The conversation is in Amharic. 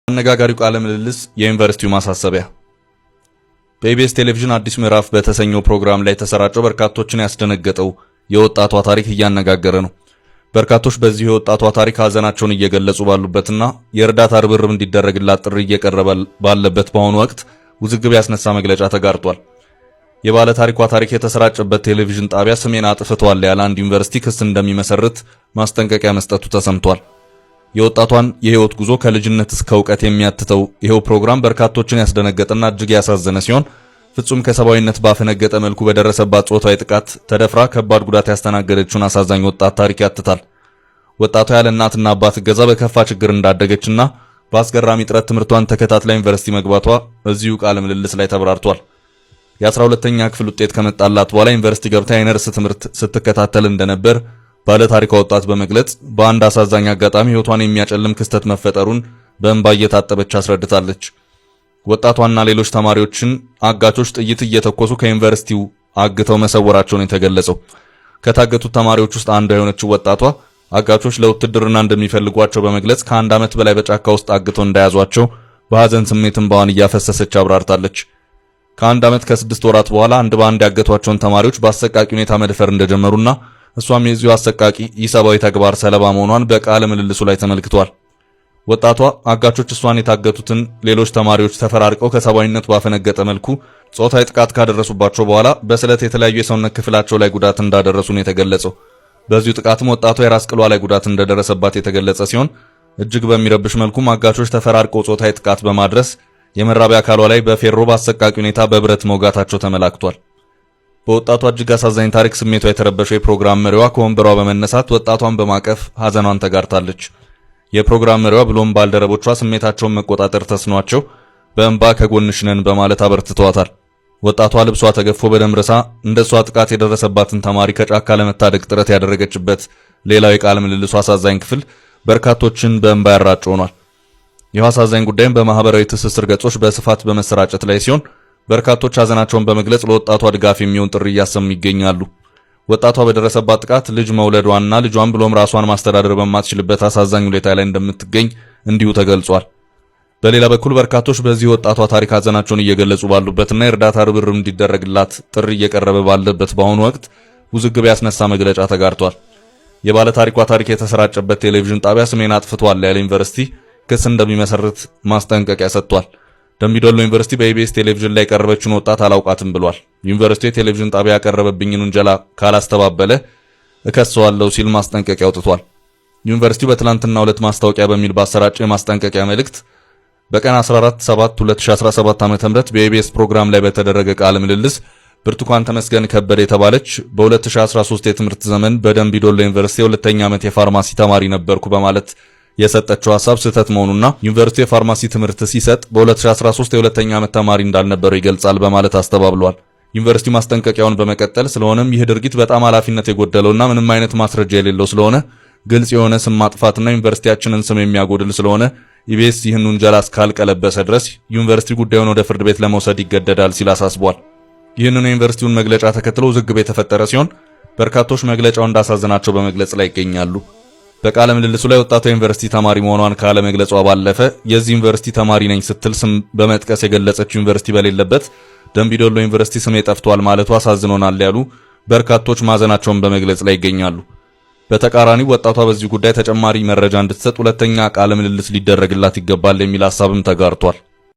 አነጋጋሪው ቃለ ምልልስ የዩኒቨርሲቲው ማሳሰቢያ በኢቢኤስ ቴሌቪዥን አዲስ ምዕራፍ በተሰኘው ፕሮግራም ላይ ተሰራጨው በርካቶችን ያስደነገጠው የወጣቷ ታሪክ እያነጋገረ ነው። በርካቶች በዚህ የወጣቷ ታሪክ ሀዘናቸውን እየገለጹ ባሉበትና የእርዳታ ርብርብ እንዲደረግላት ጥሪ እየቀረበ ባለበት በአሁኑ ወቅት ውዝግብ ያስነሳ መግለጫ ተጋርቷል። የባለ ታሪኳ ታሪክ የተሰራጨበት ቴሌቪዥን ጣቢያ ስሜን አጥፍቷል ያለ አንድ ዩኒቨርሲቲ ክስ እንደሚመሰርት ማስጠንቀቂያ መስጠቱ ተሰምቷል። የወጣቷን የህይወት ጉዞ ከልጅነት እስከ ዕውቀት የሚያትተው ይሄው ፕሮግራም በርካቶችን ያስደነገጠና እጅግ ያሳዘነ ሲሆን ፍጹም ከሰባዊነት ባፈነገጠ መልኩ በደረሰባት ጾታዊ ጥቃት ተደፍራ ከባድ ጉዳት ያስተናገደችውን አሳዛኝ ወጣት ታሪክ ያትታል። ወጣቷ ያለ እናትና አባት እገዛ በከፋ ችግር እንዳደገችና በአስገራሚ ጥረት ትምህርቷን ተከታትላ ዩኒቨርሲቲ መግባቷ እዚሁ ቃለ ምልልስ ላይ ተብራርቷል። የ12ኛ ክፍል ውጤት ከመጣላት በኋላ ዩኒቨርሲቲ ገብታ የነርስ ትምህርት ስትከታተል እንደነበር ባለ ታሪኳ ወጣት በመግለጽ በአንድ አሳዛኝ አጋጣሚ ህይወቷን የሚያጨልም ክስተት መፈጠሩን በእንባ እየታጠበች አስረድታለች። ወጣቷና ሌሎች ተማሪዎችን አጋቾች ጥይት እየተኮሱ ከዩኒቨርሲቲው አግተው መሰወራቸውን የተገለጸው ከታገቱት ተማሪዎች ውስጥ አንዷ የሆነችው ወጣቷ አጋቾች ለውትድርና እንደሚፈልጓቸው በመግለጽ ከአንድ ዓመት በላይ በጫካ ውስጥ አግተው እንደያዟቸው በሐዘን ስሜት እንባዋን እያፈሰሰች አብራርታለች። ከአንድ ዓመት ከ6 ወራት በኋላ አንድ በአንድ ያገቷቸውን ተማሪዎች በአሰቃቂ ሁኔታ መድፈር እንደጀመሩና እሷም የዚሁ አሰቃቂ ኢሰባዊ ተግባር ሰለባ መሆኗን በቃለ ምልልሱ ላይ ተመልክቷል። ወጣቷ አጋቾች እሷን የታገቱትን ሌሎች ተማሪዎች ተፈራርቀው ከሰባዊነት ባፈነገጠ መልኩ ጾታዊ ጥቃት ካደረሱባቸው በኋላ በስለት የተለያዩ የሰውነት ክፍላቸው ላይ ጉዳት እንዳደረሱ ነው የተገለጸው። በዚሁ ጥቃትም ወጣቷ የራስ ቅሏ ላይ ጉዳት እንደደረሰባት የተገለጸ ሲሆን እጅግ በሚረብሽ መልኩ አጋቾች ተፈራርቀው ጾታዊ ጥቃት በማድረስ የመራቢያ አካሏ ላይ በፌሮ በአሰቃቂ ሁኔታ በብረት መውጋታቸው ተመላክቷል። በወጣቷ እጅግ አሳዛኝ ታሪክ ስሜቷ የተረበሸው የፕሮግራም መሪዋ ከወንበሯ በመነሳት ወጣቷን በማቀፍ ሀዘኗን ተጋርታለች። የፕሮግራም መሪዋ ብሎም ባልደረቦቿ ስሜታቸውን መቆጣጠር ተስኗቸው በእንባ ከጎንሽ ነን በማለት አበርትተዋታል። ወጣቷ ልብሷ ተገፎ በደም ርሳ እንደሷ ጥቃት የደረሰባትን ተማሪ ከጫካ ለመታደግ ጥረት ያደረገችበት ሌላው የቃለ ምልልሱ አሳዛኝ ክፍል በርካቶችን በእንባ ያራጭ ሆኗል። ይህ አሳዛኝ ጉዳይም በማህበራዊ ትስስር ገጾች በስፋት በመሰራጨት ላይ ሲሆን በርካቶች ሀዘናቸውን በመግለጽ ለወጣቷ ድጋፍ የሚሆን ጥሪ እያሰሙ ይገኛሉ። ወጣቷ በደረሰባት ጥቃት ልጅ መውለዷና ልጇን ብሎም ራሷን ማስተዳደር በማትችልበት አሳዛኝ ሁኔታ ላይ እንደምትገኝ እንዲሁ ተገልጿል። በሌላ በኩል በርካቶች በዚህ ወጣቷ ታሪክ ሀዘናቸውን እየገለጹ ባሉበትና የእርዳታ ርብርብ እንዲደረግላት ጥሪ እየቀረበ ባለበት በአሁኑ ወቅት ውዝግብ ያስነሳ መግለጫ ተጋርቷል። የባለ ታሪኳ ታሪክ የተሰራጨበት ቴሌቪዥን ጣቢያ ስሜን አጥፍቷል ያለ ዩኒቨርሲቲ ክስ እንደሚመሰርት ማስጠንቀቂያ ሰጥቷል። ደምቢዶሎ ዩኒቨርሲቲ በኢቢኤስ ቴሌቪዥን ላይ ቀርበችውን ወጣት አላውቃትም ብሏል። ዩኒቨርሲቲው የቴሌቪዥን ጣቢያ ያቀረበብኝን ውንጀላ ካላስተባበለ እከሰዋለሁ ሲል ማስጠንቀቂያ አውጥቷል። ዩኒቨርሲቲው በትላንትናው ዕለት ማስታወቂያ በሚል ባሰራጨው የማስጠንቀቂያ መልእክት በቀን 14/7/2017 ዓ.ም በኢቢኤስ ፕሮግራም ላይ በተደረገ ቃለ ምልልስ ብርቱካን ተመስገን ከበደ የተባለች በ2013 የትምህርት ዘመን በደምቢዶሎ ዩኒቨርሲቲ የሁለተኛ ዓመት የፋርማሲ ተማሪ ነበርኩ በማለት የሰጠችው ሐሳብ ስህተት መሆኑና ዩኒቨርሲቲ የፋርማሲ ትምህርት ሲሰጥ በ2013 የሁለተኛ ዓመት ተማሪ እንዳልነበረው ይገልጻል በማለት አስተባብሏል። ዩኒቨርሲቲ ማስጠንቀቂያውን በመቀጠል ስለሆነም ይህ ድርጊት በጣም ኃላፊነት የጎደለውና ምንም አይነት ማስረጃ የሌለው ስለሆነ ግልጽ የሆነ ስም ማጥፋትና ዩኒቨርሲቲያችንን ስም የሚያጎድል ስለሆነ ኢቢኤስ ይህን ውንጀላ እስካልቀለበሰ ድረስ ዩኒቨርሲቲ ጉዳዩን ወደ ፍርድ ቤት ለመውሰድ ይገደዳል ሲል አሳስቧል። ይህንን የዩኒቨርሲቲውን መግለጫ ተከትሎ ውዝግብ የተፈጠረ ሲሆን በርካቶች መግለጫው እንዳሳዘናቸው በመግለጽ ላይ ይገኛሉ። በቃለ ምልልሱ ላይ ወጣቷ ዩኒቨርሲቲ ተማሪ መሆኗን ካለ መግለጿ ባለፈ የዚህ ዩኒቨርሲቲ ተማሪ ነኝ ስትል ስም በመጥቀስ የገለጸችው ዩኒቨርሲቲ በሌለበት ደምቢዶሎ ዩኒቨርሲቲ ስም ጠፍቷል ማለቷ አሳዝኖናል ያሉ በርካቶች ማዘናቸውን በመግለጽ ላይ ይገኛሉ። በተቃራኒው ወጣቷ በዚህ ጉዳይ ተጨማሪ መረጃ እንድትሰጥ ሁለተኛ ቃለ ምልልስ ሊደረግላት ይገባል የሚል ሐሳብም ተጋርቷል።